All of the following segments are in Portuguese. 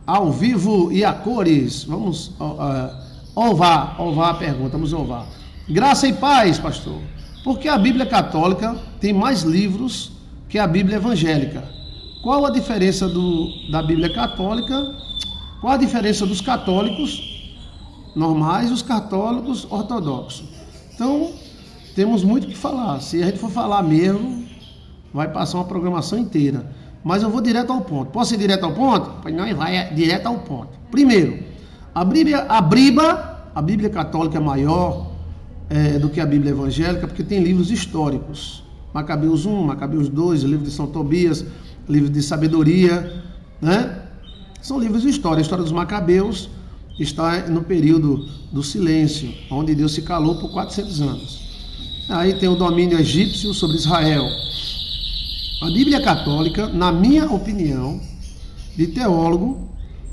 Ao vivo e a cores. Vamos ovar a pergunta, vamos ovar. Graça e paz, pastor. Porque a Bíblia católica tem mais livros que a Bíblia evangélica. Qual a diferença da Bíblia católica? Qual a diferença dos católicos normais e os católicos ortodoxos? Então, temos muito o que falar. Se a gente for falar mesmo, vai passar uma programação inteira. Mas eu vou direto ao ponto. Posso ir direto ao ponto? Pois não, vai direto ao ponto. Primeiro, a Bíblia católica é maior do que a Bíblia evangélica, porque tem livros históricos. Macabeus 1, Macabeus 2, livro de São Tobias, livro de sabedoria, né? São livros de história. A história dos Macabeus está no período do silêncio, onde Deus se calou por 400 anos. Aí tem o domínio egípcio sobre Israel. A Bíblia católica, na minha opinião, de teólogo,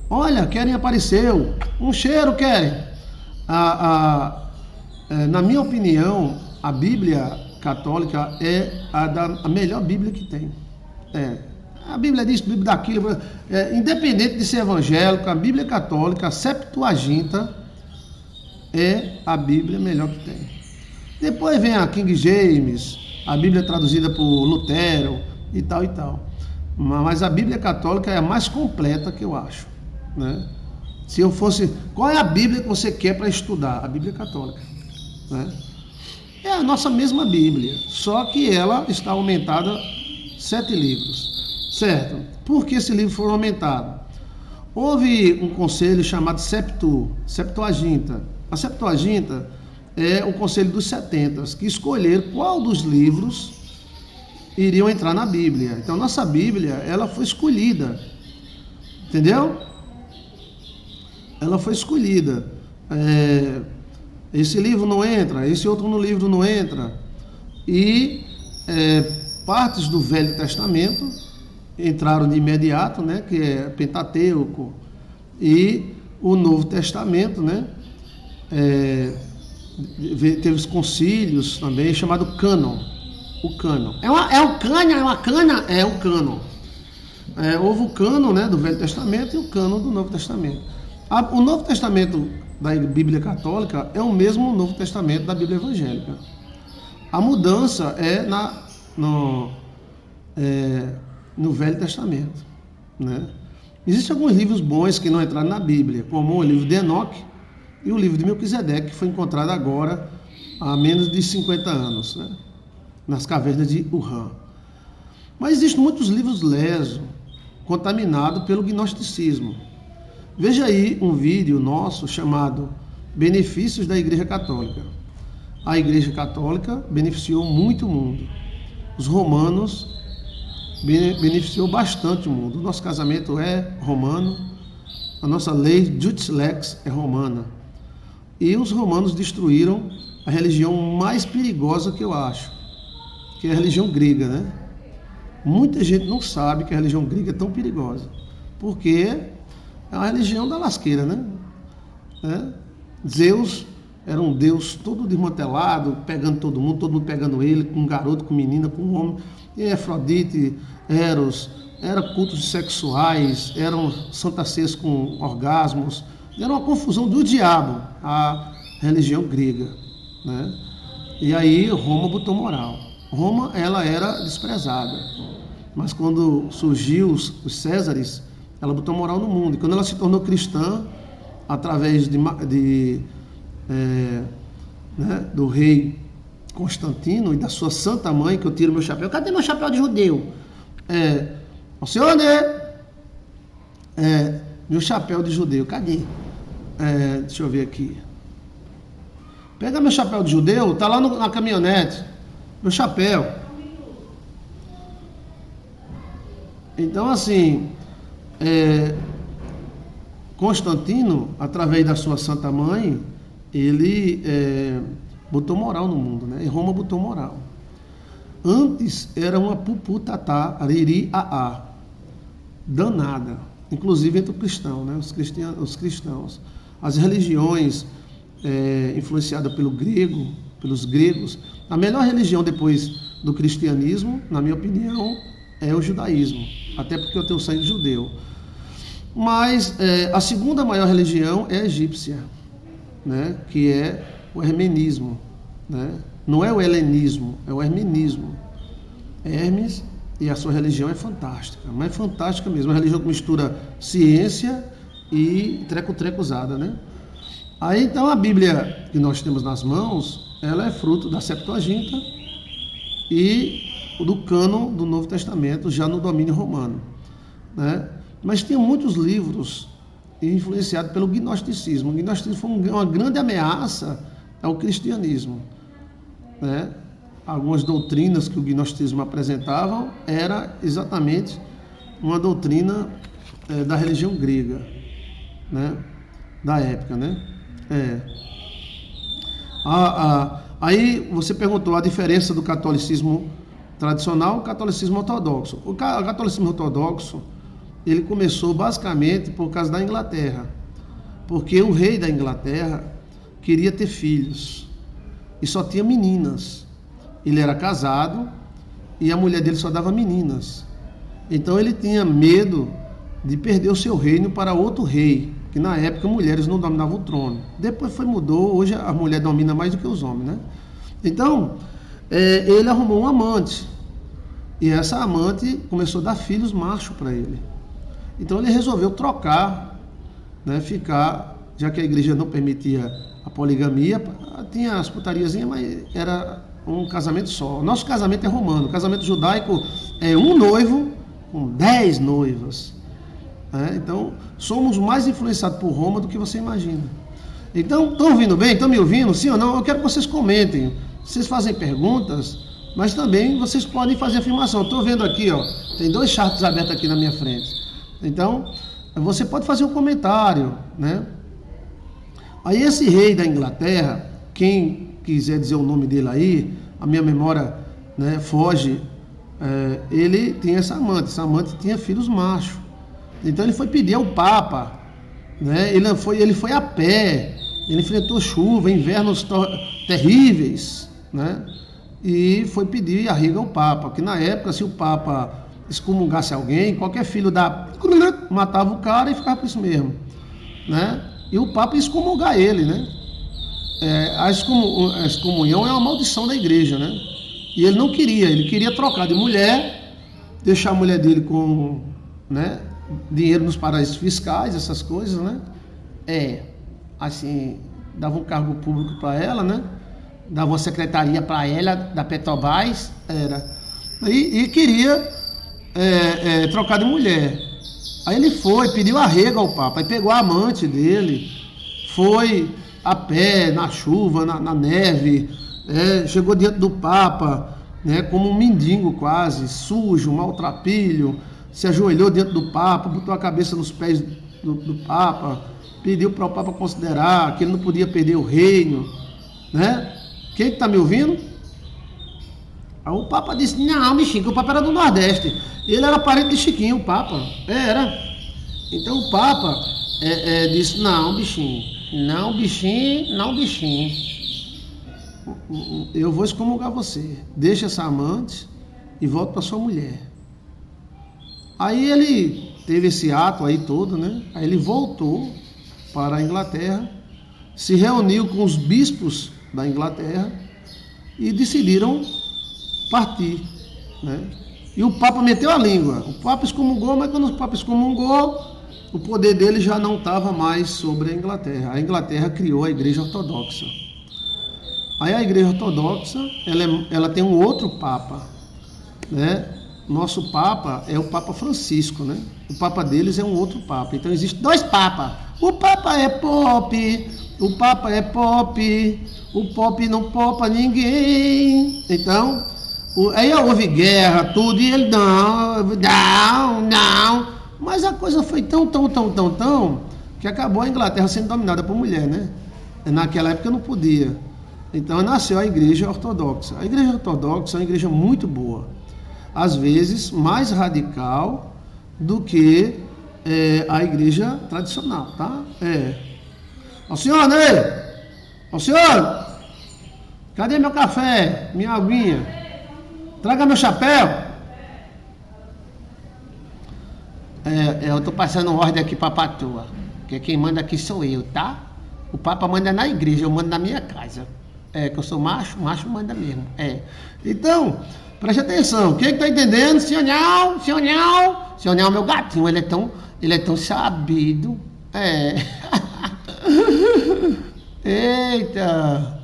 olha, querem aparecer, um cheiro querem. Na minha opinião, a Bíblia católica é a melhor Bíblia que tem. A Bíblia disso, a Bíblia daquilo, independente de ser evangélico, a Bíblia católica, a Septuaginta, é a Bíblia melhor que tem. Depois vem a King James, a Bíblia traduzida por Lutero, e tal e tal. Mas a Bíblia católica é a mais completa que eu acho, né? Se eu fosse... Qual é a Bíblia que você quer para estudar? A Bíblia católica, né? É a nossa mesma Bíblia, só que ela está aumentada 7 livros, certo? Por que esse livro foi aumentado? Houve um conselho chamado Septuaginta. A Septuaginta é o conselho dos 70, que escolheram qual dos livros iriam entrar na Bíblia. Então, nossa Bíblia, ela foi escolhida, entendeu? Ela foi escolhida. Esse livro não entra, esse outro livro não entra. E partes do Velho Testamento entraram de imediato, né? Que é Pentateuco, e o Novo Testamento, né? Teve os concílios também, chamado cânon. O cânon. É o cânon. Houve o cânon, né, do Velho Testamento e o cânon do Novo Testamento. O Novo Testamento da Bíblia Católica é o mesmo Novo Testamento da Bíblia Evangélica. A mudança é no Velho Testamento, né? Existem alguns livros bons que não entraram na Bíblia, como o livro de Enoque e o livro de Melquisedeque, que foi encontrado agora há menos de 50 anos, né? Nas cavernas de Qumran. Mas existem muitos livros lesos, contaminados pelo gnosticismo. Veja aí um vídeo nosso chamado Benefícios da Igreja Católica. A Igreja Católica beneficiou muito o mundo. Os romanos beneficiou bastante o mundo. O nosso casamento é romano, a nossa lei Judice Lex é romana. E os romanos destruíram a religião mais perigosa que eu acho, que é a religião grega, né? Muita gente não sabe que a religião grega é tão perigosa, porque é uma religião da lasqueira, né? Zeus era um deus todo desmantelado, pegando todo mundo pegando ele, com um garoto, com menina, com um homem. E Afrodite, Eros, eram cultos sexuais, eram santas ceias com orgasmos, era uma confusão do diabo, a religião grega, né? E aí Roma botou moral. Roma, ela era desprezada, mas quando surgiu os Césares, ela botou moral no mundo. E quando ela se tornou cristã, através do rei Constantino e da sua santa mãe, que eu tiro meu chapéu. Cadê meu chapéu de judeu? O senhor, né? Meu chapéu de judeu, cadê? Deixa eu ver aqui. Pega meu chapéu de judeu, tá lá na caminhonete. Meu chapéu. Então, assim, Constantino, através da sua santa mãe, ele botou moral no mundo, né? E Roma botou moral. Antes era uma puputatá, ariri-a-a, danada, inclusive entre o cristão, né? Os cristãos. As religiões influenciadas pelos gregos, a melhor religião depois do cristianismo, na minha opinião, é o judaísmo, até porque eu tenho sangue judeu. Mas a segunda maior religião é a egípcia, né? Que é o hermenismo, né? Não é o helenismo, é o hermenismo. Hermes e a sua religião é fantástica, mas é fantástica mesmo. É uma religião que mistura ciência e treco-trecozada, né? Aí então a Bíblia que nós temos nas mãos, ela é fruto da Septuaginta e do cânon do Novo Testamento, já no domínio romano, né? Mas tem muitos livros influenciados pelo gnosticismo. O gnosticismo foi uma grande ameaça ao cristianismo, né? Algumas doutrinas que o gnosticismo apresentavam era exatamente uma doutrina da religião grega, né? Da época, né? Aí você perguntou a diferença do catolicismo tradicional e o catolicismo ortodoxo. O catolicismo ortodoxo, ele começou basicamente por causa da Inglaterra, porque o rei da Inglaterra queria ter filhos e só tinha meninas. Ele era casado e a mulher dele só dava meninas. Então ele tinha medo de perder o seu reino para outro rei, que na época mulheres não dominavam o trono. Depois mudou, hoje a mulher domina mais do que os homens, né? Então, ele arrumou um amante, e essa amante começou a dar filhos machos para ele. Então ele resolveu trocar, né, já que a igreja não permitia a poligamia, tinha as putariazinhas, mas era um casamento só. O nosso casamento é romano, o casamento judaico é um noivo com 10 noivas. Então, somos mais influenciados por Roma do que você imagina. Então, estão ouvindo bem? Estão me ouvindo? Sim ou não? Eu quero que vocês comentem. Vocês fazem perguntas, mas também vocês podem fazer afirmação. Estou vendo aqui, ó, tem 2 charts abertos aqui na minha frente. Então, você pode fazer um comentário, né? Aí esse rei da Inglaterra, quem quiser dizer o nome dele aí, a minha memória, né, foge, ele tinha essa amante tinha filhos machos. Então ele foi pedir ao Papa, né? Ele foi a pé, ele enfrentou chuva, invernos terríveis, né? E foi pedir arrega ao Papa, que na época, se o Papa excomungasse alguém, qualquer filho matava o cara e ficava por isso mesmo, né? E o Papa ia excomungar ele, né? A excomunhão é uma maldição da igreja, né? E ele não queria, ele queria trocar de mulher, deixar a mulher dele com, né, dinheiro nos paraísos fiscais, essas coisas, né? Assim, dava um cargo público para ela, né? Dava uma secretaria para ela, da Petrobras, e queria trocar de mulher. Aí ele foi, pediu arrego ao Papa, aí pegou a amante dele, foi a pé, na chuva, na neve, chegou diante do Papa, né, como um mendigo quase, sujo, maltrapilho, se ajoelhou diante do Papa, botou a cabeça nos pés do Papa, pediu para o Papa considerar que ele não podia perder o reino, né? Quem está me ouvindo? Aí o Papa disse, não, bichinho, que o Papa era do Nordeste. Ele era parente de Chiquinho, o Papa. Era. Então o Papa disse, não, bichinho. Não, bichinho, não, bichinho. Eu vou excomungar você. Deixa essa amante e volta para sua mulher. Aí ele teve esse ato aí todo, né? Aí ele voltou para a Inglaterra, se reuniu com os bispos da Inglaterra e decidiram partir, né? E o Papa meteu a língua. O Papa excomungou, mas quando o Papa excomungou, o poder dele já não estava mais sobre a Inglaterra. A Inglaterra criou a Igreja Ortodoxa. Aí a Igreja Ortodoxa, ela tem um outro Papa, né? Nosso Papa é o Papa Francisco, né? O Papa deles é um outro Papa. Então existem 2 Papas. O Papa é pop, o Papa é pop, o pop não popa ninguém. Então, aí houve guerra, tudo, e ele não. Mas a coisa foi tão, que acabou a Inglaterra sendo dominada por mulher, né? Naquela época não podia. Então nasceu a Igreja Ortodoxa. A Igreja Ortodoxa é uma igreja muito boa. Às vezes mais radical do que a igreja tradicional, tá? Ó senhor, né? Ó senhor, cadê meu café, minha aguinha? Traga meu chapéu. Eu tô passando ordem aqui pra patroa, porque quem manda aqui sou eu, tá? O Papa manda na igreja, eu mando na minha casa. Que eu sou macho, macho manda mesmo. Então, preste atenção, quem que tá entendendo? Senhor Nhau, meu gatinho, ele é tão sabido. Eita.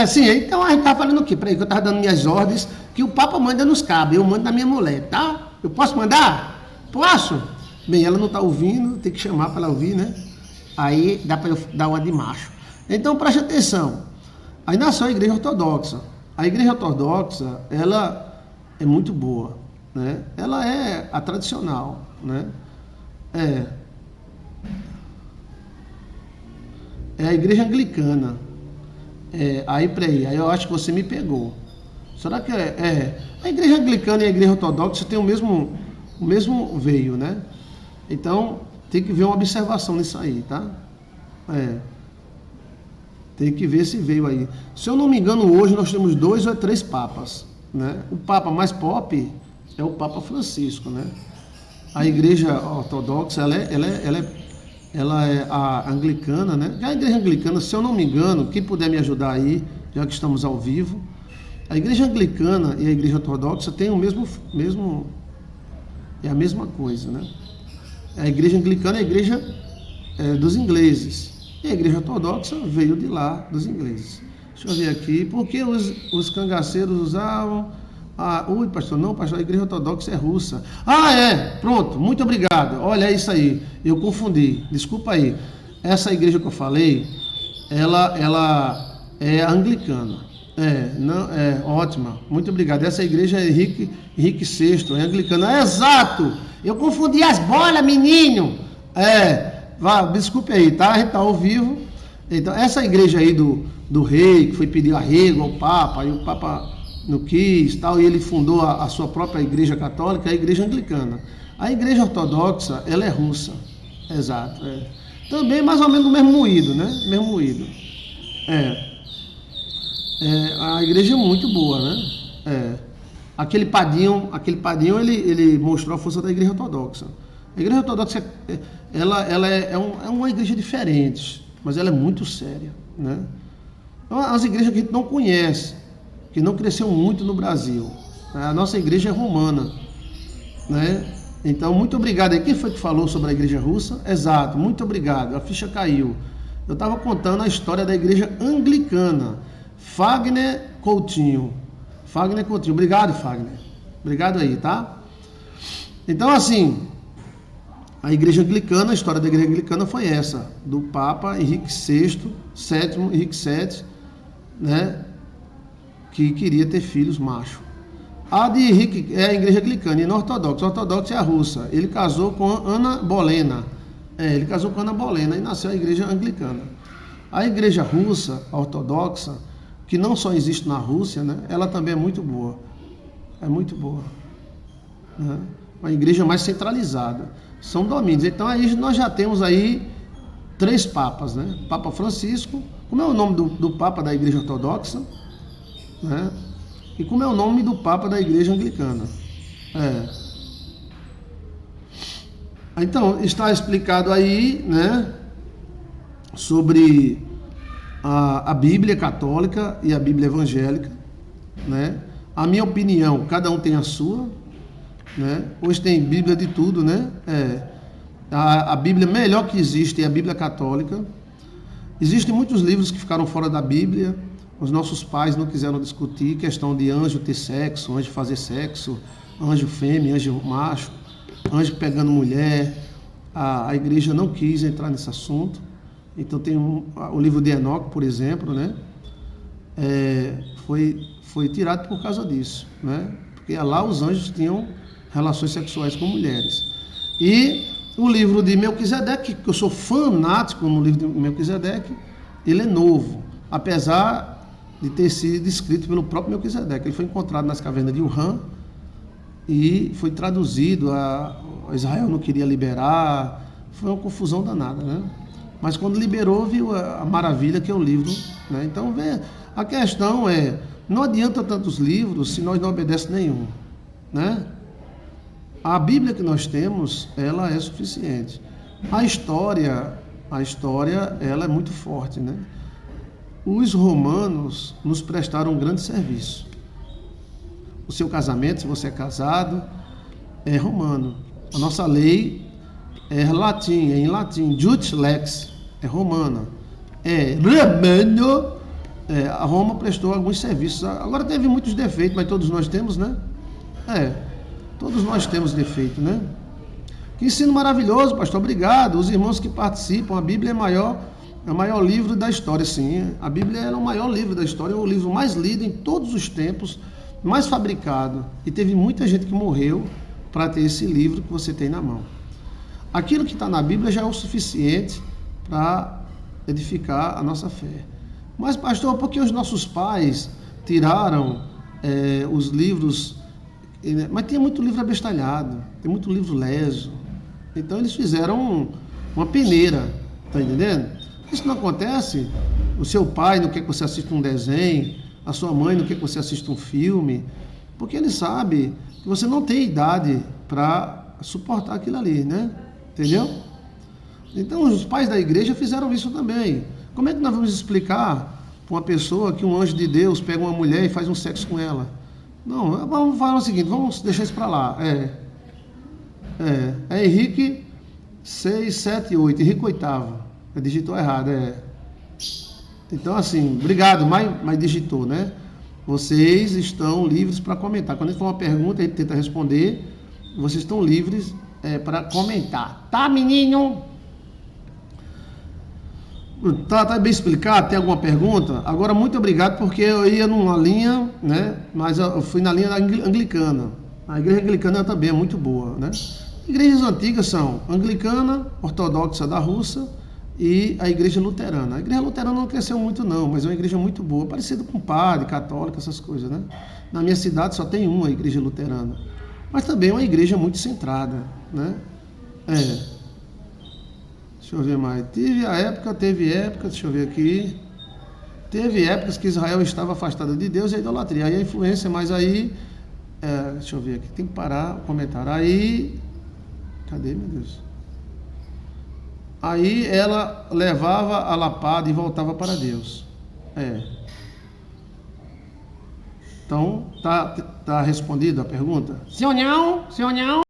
Sim, então a gente tá falando o quê? Peraí, que eu tava dando minhas ordens, que o Papa manda nos cabos, eu mando na minha mulher, tá? Eu posso mandar? Posso? Bem, ela não tá ouvindo, tem que chamar para ela ouvir, né? Aí dá para eu dar uma de macho. Então preste atenção. Aí nasceu a igreja ortodoxa. A igreja ortodoxa, ela é muito boa, né? Ela é a tradicional, né? É a igreja anglicana. Aí eu acho que você me pegou. Será que a igreja anglicana e a igreja ortodoxa têm o mesmo veio, né? Então, tem que ver uma observação nisso aí, tá? Tem que ver esse veio aí. Se eu não me engano, hoje nós temos 2 ou 3 papas, né? O papa mais pop é o Papa Francisco, né? A igreja ortodoxa, ela é a anglicana, né? Já a igreja anglicana, se eu não me engano, quem puder me ajudar aí, já que estamos ao vivo, a igreja anglicana e a igreja ortodoxa têm é a mesma coisa, né? A igreja anglicana é a igreja dos ingleses, e a igreja ortodoxa veio de lá, dos ingleses. Deixa eu ver aqui, porque os cangaceiros usavam... pastor, a igreja ortodoxa é russa. Pronto, muito obrigado. Olha, é isso aí, eu confundi, desculpa aí. Essa igreja que eu falei, ela é anglicana. Ótima, muito obrigado. Essa igreja é Henrique VI, é anglicana. Exato, eu confundi as bolas, menino. Desculpe aí, tá? A gente tá ao vivo. Então, essa igreja aí do rei, que foi pedir arrego ao Papa, e o Papa não quis, tal, e ele fundou a sua própria igreja católica, a igreja anglicana. A igreja ortodoxa, ela é russa. Exato. Também mais ou menos do mesmo moído, né? Mesmo moído. A igreja é muito boa, né? Aquele padinho, ele mostrou a força da igreja ortodoxa. A igreja ortodoxa, ela é uma igreja diferente, mas ela é muito séria, né? Então, as igrejas que a gente não conhece, que não cresceu muito no Brasil. A nossa igreja é romana, né? Então, muito obrigado aí. Quem foi que falou sobre a igreja russa? Exato, muito obrigado. A ficha caiu. Eu estava contando a história da igreja anglicana. Fagner Coutinho. Obrigado, Fagner. Obrigado aí, tá? Então, assim, a igreja anglicana, a história da igreja anglicana foi essa, do Papa Henrique VI, Henrique VII, né? Que queria ter filhos machos. A de Henrique é a igreja anglicana e não ortodoxa. A ortodoxa é a russa. Ele casou com Ana Bolena. E nasceu a igreja anglicana. A igreja russa, a ortodoxa, que não só existe na Rússia, né? Ela também é muito boa. Né? Uma igreja mais centralizada. São domínios. Então aí nós já temos aí 3 papas, né? Papa Francisco. Como é o nome do Papa da igreja ortodoxa? Né? E como é o nome do Papa da igreja anglicana? Então, está explicado aí, né, sobre a Bíblia católica e a Bíblia evangélica, né? A minha opinião, cada um tem a sua, né? Hoje tem Bíblia de tudo, né? A Bíblia melhor que existe é a Bíblia católica. Existem muitos livros que ficaram fora da Bíblia. Os nossos pais não quiseram discutir questão de anjo ter sexo, anjo fazer sexo, anjo fêmea, anjo macho, anjo pegando mulher. A igreja não quis entrar nesse assunto. Então tem o livro de Enoque, por exemplo, né? Foi tirado por causa disso, né? Porque lá os anjos tinham relações sexuais com mulheres. E o livro de Melquisedeque, que eu sou fanático no livro de Melquisedeque, ele é novo, apesar de ter sido escrito pelo próprio Melquisedeque. Ele foi encontrado nas cavernas de Uram e foi traduzido. A Israel não queria liberar, foi uma confusão danada, né? Mas quando liberou, viu a maravilha que é o livro, né? Então, a questão não adianta tantos livros se nós não obedecemos nenhum, né? A Bíblia que nós temos, ela é suficiente. A história, ela é muito forte, né? Os romanos nos prestaram um grande serviço. O seu casamento, se você é casado, é romano. A nossa lei é em latim, Jus Lex, é romana. É romano, a Roma prestou alguns serviços. Agora teve muitos defeitos, mas todos nós temos, né? Todos nós temos defeito, né? Que ensino maravilhoso, pastor, obrigado. Os irmãos que participam, a Bíblia é o maior livro da história, sim. A Bíblia é o maior livro da história, é o livro mais lido em todos os tempos, mais fabricado. E teve muita gente que morreu para ter esse livro que você tem na mão. Aquilo que está na Bíblia já é o suficiente para edificar a nossa fé. Mas, pastor, por que os nossos pais tiraram os livros? Mas tem muito livro abestalhado, tem muito livro leso. Então eles fizeram uma peneira, tá entendendo? Isso não acontece. O seu pai não quer que você assista um desenho, a sua mãe não quer que você assista um filme, porque ele sabe que você não tem idade para suportar aquilo ali, né? Entendeu? Então os pais da igreja fizeram isso também. Como é que nós vamos explicar para uma pessoa que um anjo de Deus pega uma mulher e faz um sexo com ela? Não, vamos falar o seguinte, vamos deixar isso para lá. É Henrique 678, Henrique oitavo. Digitou errado, Então, assim, obrigado, mas digitou, né? Vocês estão livres para comentar. Quando for uma pergunta, a gente tenta responder. Vocês estão livres para comentar. Tá, menino? Tá bem explicado? Tem alguma pergunta? Agora, muito obrigado, porque eu ia numa linha, né? Mas eu fui na linha anglicana. A igreja anglicana também é muito boa, né? Igrejas antigas são anglicana, ortodoxa da Rússia e a igreja luterana. A igreja luterana não cresceu muito não, mas é uma igreja muito boa, parecida com padre, católica, essas coisas, né? Na minha cidade só tem uma igreja luterana, mas também é uma igreja muito centrada, né? Deixa eu ver mais. Teve época, deixa eu ver aqui. Teve épocas que Israel estava afastada de Deus e a idolatria. Aí a influência, mas aí... deixa eu ver aqui, tem que parar o comentário. Aí... Cadê, meu Deus? Aí ela levava a lapada e voltava para Deus. Então, tá respondida a pergunta? Sim ou não? Sim ou não?